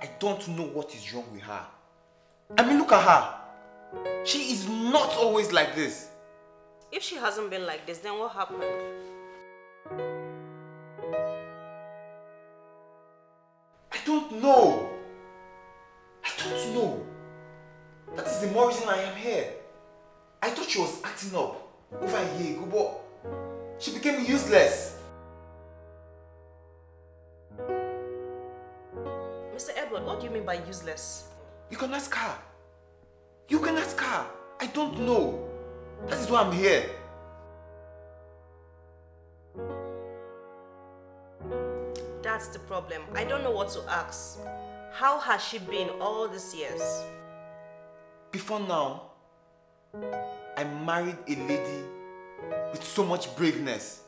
I don't know what is wrong with her. I mean, look at her. She is not always like this. If she hasn't been like this, then what happened? I don't know. I don't know. That is the more reason I am here. I thought she was acting up over a year ago, but she became useless. Mr. Edward, what do you mean by useless? You can ask her. You can ask her. I don't know. That is why I'm here. That's the problem. I don't know what to ask. How has she been all these years? Before now, I married a lady with so much braveness.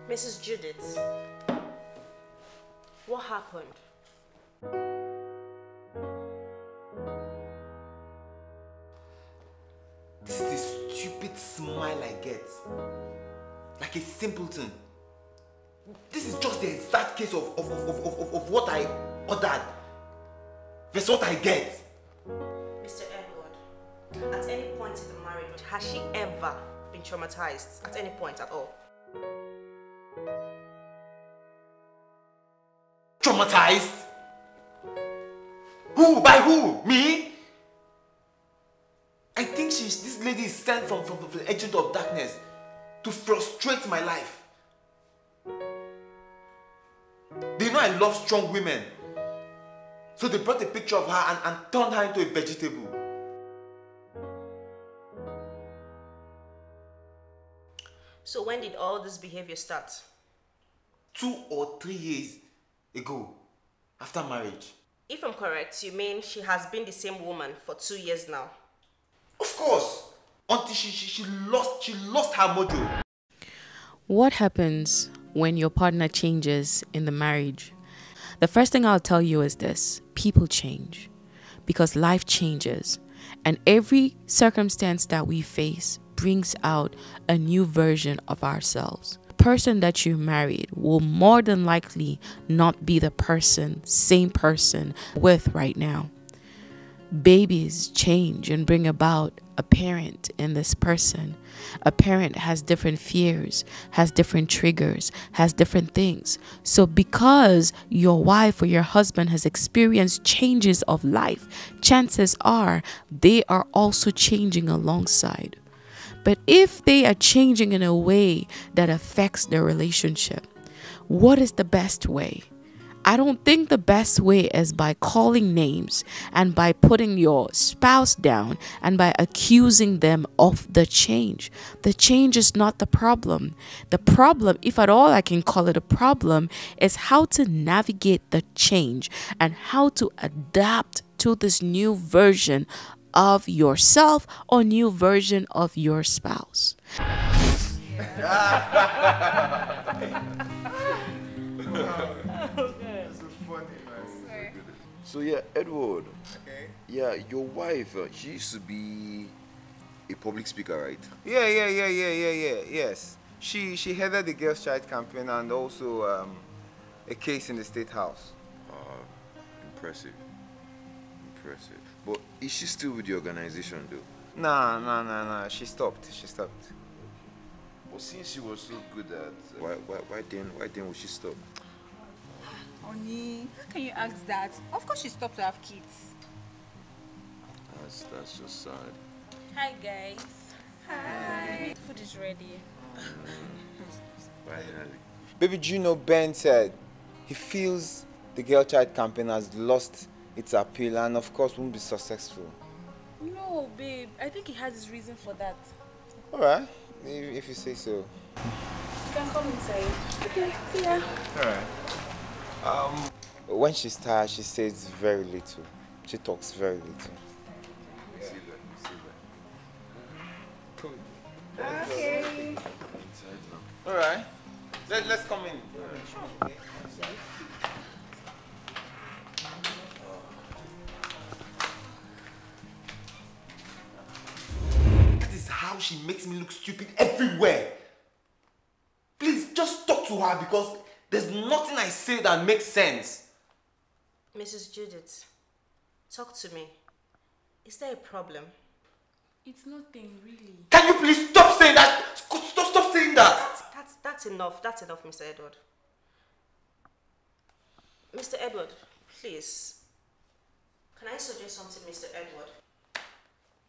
Mrs. Judith, what happened? This is the stupid smile I get. Like a simpleton. This is just the exact case of what I ordered versus what I get. Mr. Edward, at any point in the marriage, has she ever been traumatized? At any point at all? Traumatized? Who? By who? Me? I think this lady is sent from the agent of darkness to frustrate my life. They know I love strong women. So they brought a picture of her and turned her into a vegetable. So when did all this behavior start? 2 or 3 years ago, after marriage. If I'm correct, you mean she has been the same woman for 2 years now? Of course, until she lost her mojo. What happens when your partner changes in the marriage? The first thing I'll tell you is this: people change because life changes, and every circumstance that we face brings out a new version of ourselves. The person that you married will more than likely not be the same person with right now. Babies change and bring about a parent in this person. A parent has different fears, has different triggers, has different things. So because your wife or your husband has experienced changes of life, chances are they are also changing alongside. But if they are changing in a way that affects their relationship, what is the best way? I don't think the best way is by calling names and by putting your spouse down and by accusing them of the change. The change is not the problem. The problem, if at all I can call it a problem, is how to navigate the change and how to adapt to this new version of yourself or new version of your spouse. So yeah, Edward. Okay. Yeah, your wife, she used to be a public speaker, right? Yes. She headed the Girls' Child campaign and also a case in the State House. Impressive. But is she still with the organization though? Nah. She stopped. But since she was so good at why then would she stop? Oni, how can you ask that? Of course she stopped to have kids. That's just sad. Hi guys. Hi. Food is ready. Finally. Baby, do you know Ben said he feels the Girls' Child campaign has lost its appeal and of course won't be successful. No, babe. I think he has his reason for that. Alright, if you say so. You can come inside. Okay, see ya. Alright. When she's tired, she says very little. She talks very little. See that. Cool. Okay. Alright. Let's come in. Sure. how she makes me look stupid everywhere. Please, just talk to her because there's nothing I say that makes sense. Mrs. Judith, talk to me. Is there a problem? It's nothing, really. Can you please stop saying that? Stop saying that. That's enough. That's enough, Mr. Edward. Mr. Edward, please. Can I suggest something, Mr. Edward?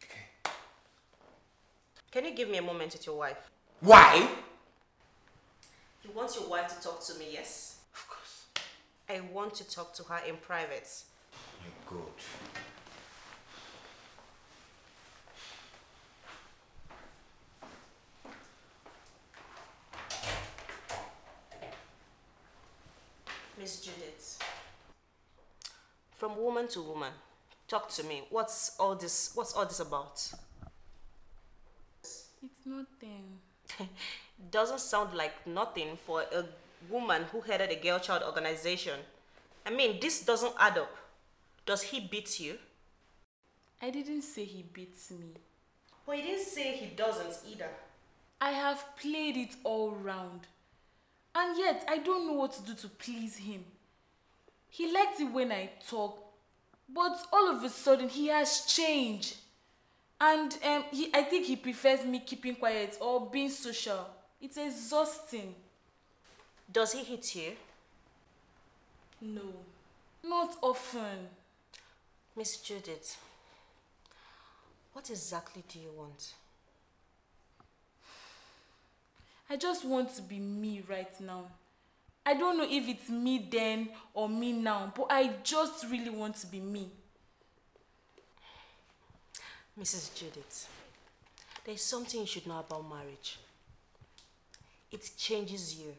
Okay. Can you give me a moment with your wife? Why? You want your wife to talk to me, yes? Of course. I want to talk to her in private. My God. Miss Judith, from woman to woman, talk to me. What's all this about? It's nothing. Doesn't sound like nothing for a woman who headed a girl child organization. I mean, this doesn't add up. Does he beat you? I didn't say he beats me. Well, he didn't say he doesn't either. I have played it all round. And yet, I don't know what to do to please him. He liked it when I talk, but all of a sudden, he has changed. And I think he prefers me keeping quiet or being social. It's exhausting. Does he hit you? No, not often. Miss Judith, what exactly do you want? I just want to be me right now. I don't know if it's me then or me now, but I just really want to be me. Mrs. Judith, there's something you should know about marriage. It changes you.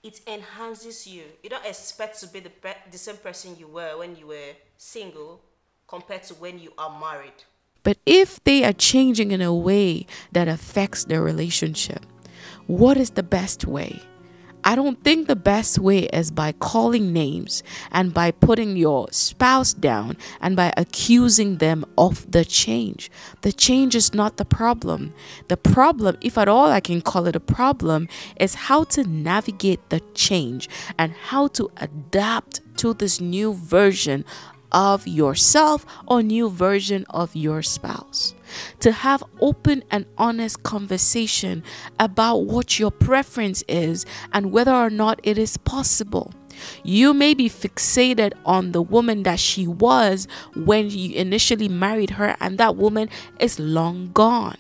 It enhances you. You don't expect to be the same person you were when you were single compared to when you are married. But if they are changing in a way that affects their relationship, what is the best way? I don't think the best way is by calling names and by putting your spouse down and by accusing them of the change. The change is not the problem. The problem, if at all I can call it a problem, is how to navigate the change and how to adapt to this new version of yourself or new version of your spouse. To have open and honest conversation about what your preference is and whether or not it is possible. You may be fixated on the woman that she was when you initially married her, and that woman is long gone.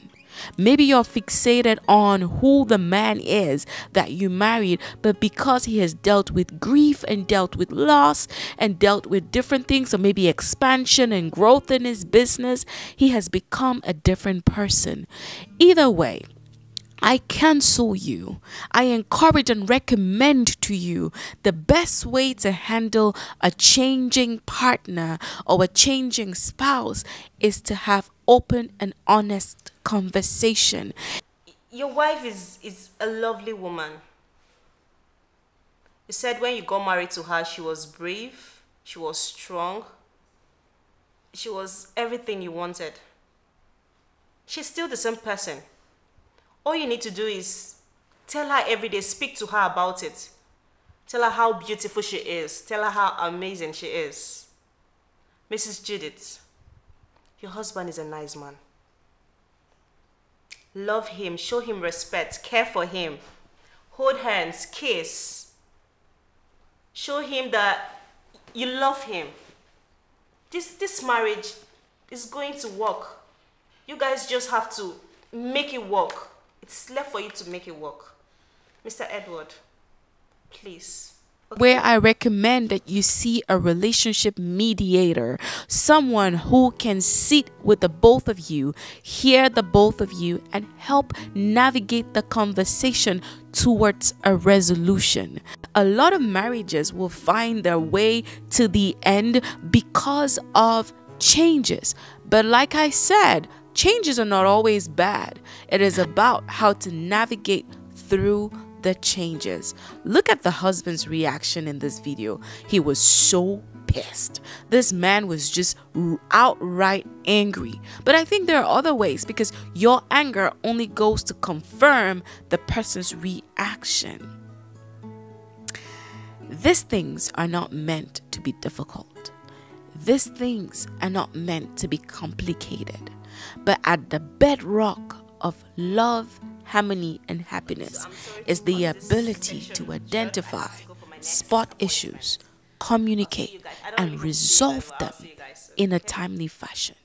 Maybe you're fixated on who the man is that you married, but because he has dealt with grief and dealt with loss and dealt with different things, or maybe expansion and growth in his business, he has become a different person. Either way, I counsel you, I encourage and recommend to you the best way to handle a changing partner or a changing spouse is to have open and honest conversation. Your wife is a lovely woman. You said when you got married to her, she was brave, she was strong, she was everything you wanted. She's still the same person. All you need to do is tell her every day, speak to her about it. Tell her how beautiful she is. Tell her how amazing she is. Mrs. Judith, your husband is a nice man. Love him, show him respect, care for him. Hold hands, kiss. Show him that you love him. This marriage is going to work. You guys just have to make it work. It's left for you to make it work. Mr. Edward, please. Okay. Where I recommend that you see a relationship mediator, someone who can sit with the both of you, hear the both of you, and help navigate the conversation towards a resolution. A lot of marriages will find their way to the end because of changes. But like I said, changes are not always bad. It is about how to navigate through the changes. Look at the husband's reaction in this video. He was so pissed. This man was just outright angry. But I think there are other ways, because your anger only goes to confirm the person's reaction. These things are not meant to be difficult. These things are not meant to be complicated. But at the bedrock of love, harmony, and happiness is the ability to identify, spot issues, communicate, and resolve them in a timely fashion.